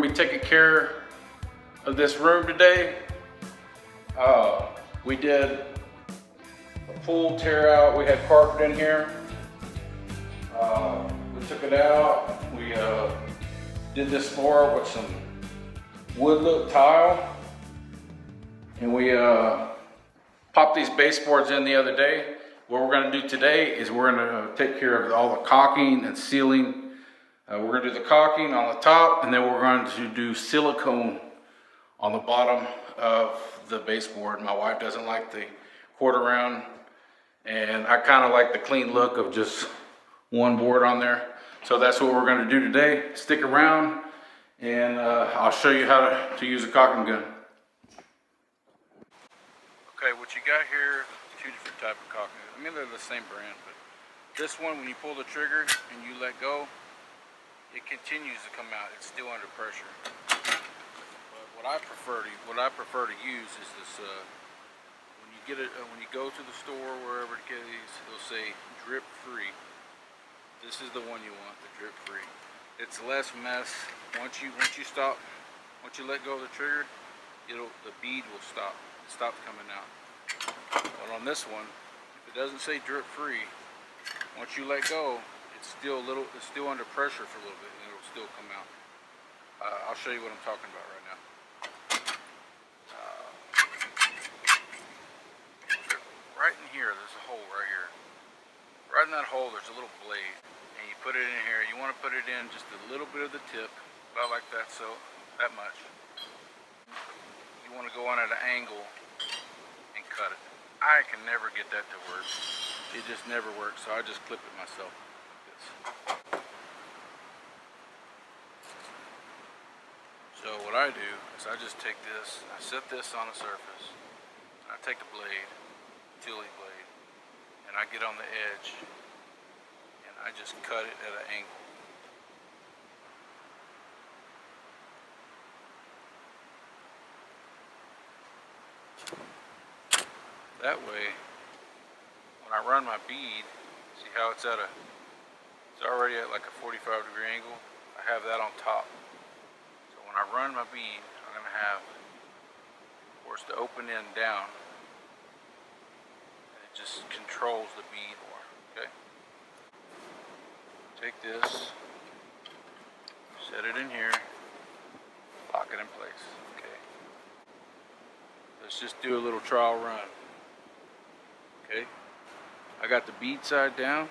gonna be taking care of this room today. We did a full tear out. We had carpet in here. We took it out. We did this floor with some wood look tile, and we popped these baseboards in the other day. What we're going to do today is we're going to take care of all the caulking and sealing. We're going to do the caulking on the top, and then we're going to do silicone on the bottom of the baseboard. My wife doesn't like the quarter round, and I kind of like the clean look of just one board on there. So that's what we're going to do today. Stick around, and I'll show you how to use a caulking gun. Okay, what you got here, two different type of caulking gun. I mean, they're the same brand, but this one, when you pull the trigger and you let go, it continues to come out. It's still under pressure. But what I prefer to use is this. When you get it, when you go to the store, wherever to get these, they'll say drip free. This is the one you want, the drip free. It's less mess. Once you stop, once you let go of the trigger, the bead will stop. It stops coming out. But on this one, if it doesn't say drip free, once you let go, it's still under pressure for a little bit, and it'll still come out. I'll show you what I'm talking about right now. Right in here, there's a hole right here. Right in that hole, there's a little blade, and you put it in here. You want to put it in just a little bit of the tip, about like that, so that much. You want to go on at an angle and cut it. I can never get that to work. It just never works, so I just clip it myself like this. So what I do is I just take this, I set this on a surface, I take a blade, utility blade, and I get on the edge, and I just cut it at an angle. That way, when I run my bead, see how it's already at like a 45-degree angle? I have that on top. So when I run my bead, I'm going to have, of course, the open end down. And it just controls the bead more, okay? Take this, set it in here, lock it in place, okay? Let's just do a little trial run. Okay, I got the bead side down.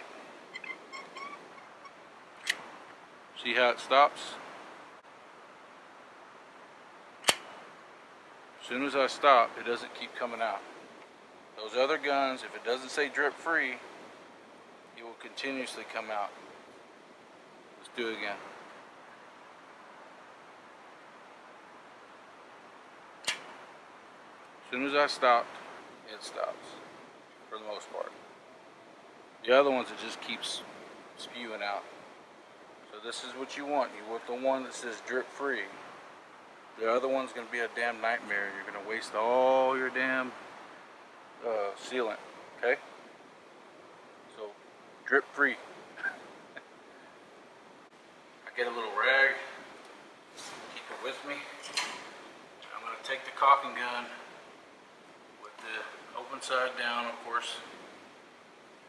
See how it stops? As soon as I stop, it doesn't keep coming out. Those other guns, if it doesn't say drip free, it will continuously come out. Let's do it again. As soon as I stopped, it stops. For the most part. The other ones, it just keeps spewing out. So this is what you want. You want the one that says drip free. The other one's going to be a damn nightmare. You're going to waste all your damn sealant. Okay? So drip free. I get a little rag. Keep it with me. I'm going to take the caulking gun with the open side down, of course,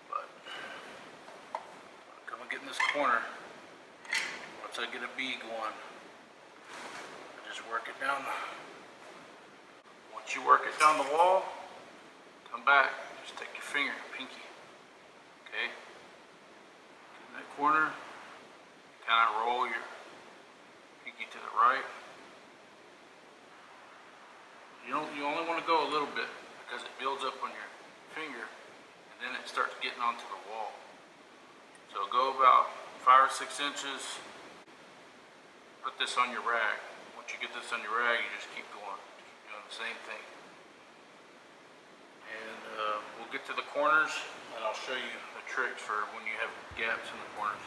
but come and get in this corner. Once I get a bead going, I just work it down. Once you work it down the wall, come back, just take your finger, pinky, okay? Get in that corner, kind of roll your pinky to the right. You only want to go a little bit, because it builds up on your finger, and then it starts getting onto the wall. So go about 5 or 6 inches, put this on your rag. Once you get this on your rag, you just keep going, keep doing the same thing. And we'll get to the corners, and I'll show you the tricks for when you have gaps in the corners.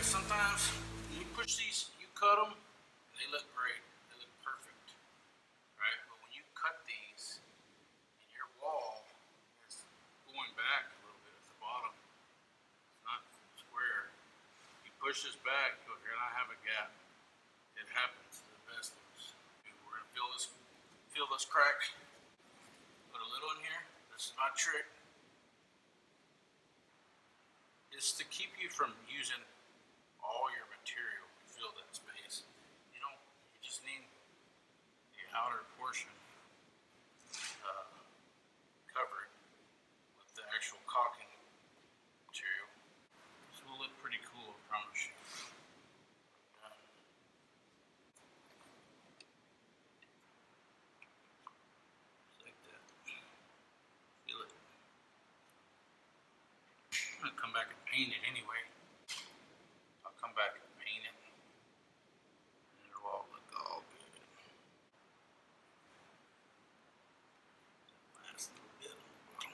sometimes when you push these, you cut them, they look great. They look perfect, right? But when you cut these, and your wall is going back a little bit at the bottom, it's not square. You push this back, you're gonna have a gap. It happens to the best of us. We're gonna fill this crack. Put a little in here. This is my trick. It's to keep you from using all your material to fill that space. You just need the outer portion covered with the actual caulking material. This will look pretty cool, I promise you. Just like that. Feel it. I'm gonna come back and paint it anyway. I'll come back and paint it. And it'll all look all good. Last little bit on the bottom.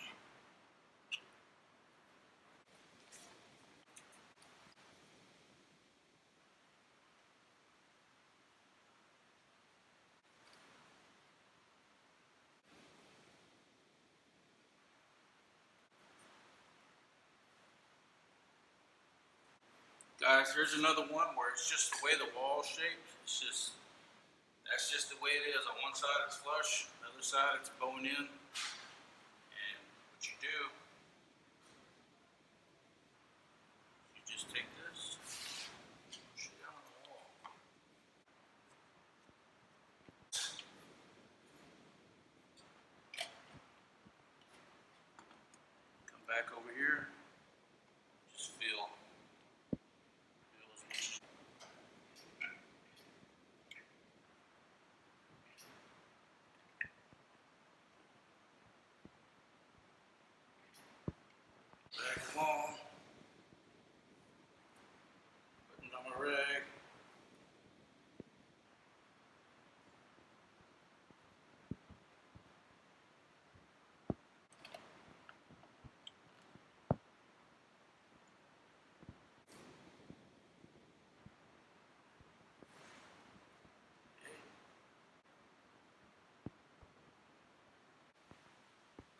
Guys, here's another one where it's just the way the wall's shaped. That's just the way it is. On one side it's flush, the other side it's bowing in. And what you do, you just take this, push it down on the wall. Come back over here, just feel. Back along, putting on my rag.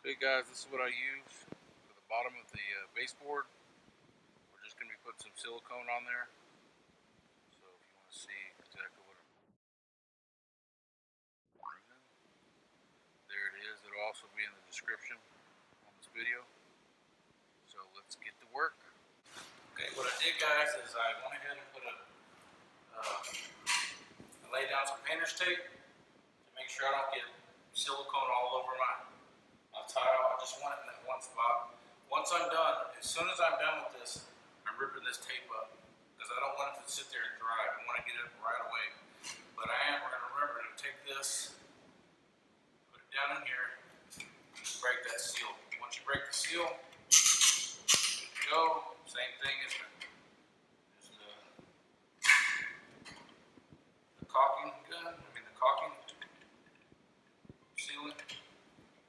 Okay guys, this is what I use for the bottom of the baseboard. We're just going to be putting some silicone on there. So if you want to see exactly what I'm doing, there it is. It'll also be in the description on this video. So let's get to work. Okay, what I did guys is I went ahead and put I laid down some painter's tape to make sure I don't get silicone all over my tile. I just want it in that one spot. Once I'm done, as soon as I'm done with this, I'm ripping this tape up because I don't want it to sit there and dry. I want to get it right away. But we're going to remember to take this, put it down in here, break that seal. Once you break the seal, there you go. Same thing as the caulking gun. The caulking sealant.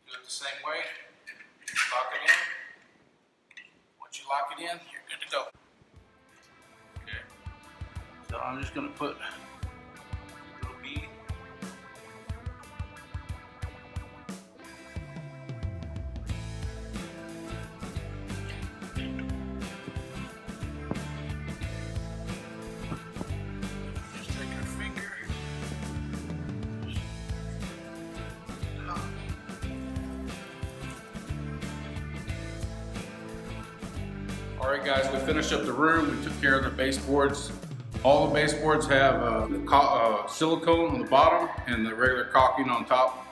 Do it the same way. Lock it in. Once you lock it in, you're good to go. Okay. So I'm just going to put a little bead. Just take your finger. Alright guys, we finished up the room. We took care of the baseboards. All the baseboards have silicone on the bottom and the regular caulking on top.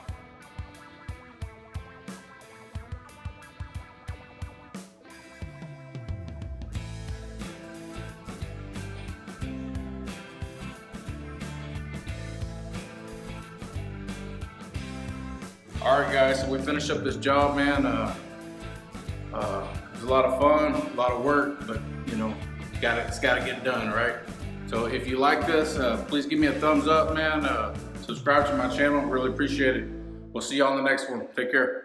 Alright guys, so we finished up this job, man. It was a lot of fun, a lot of work, but you know, it's gotta get done, right? So if you like this, please give me a thumbs up, man. Subscribe to my channel, really appreciate it. We'll see you on the next one. Take care.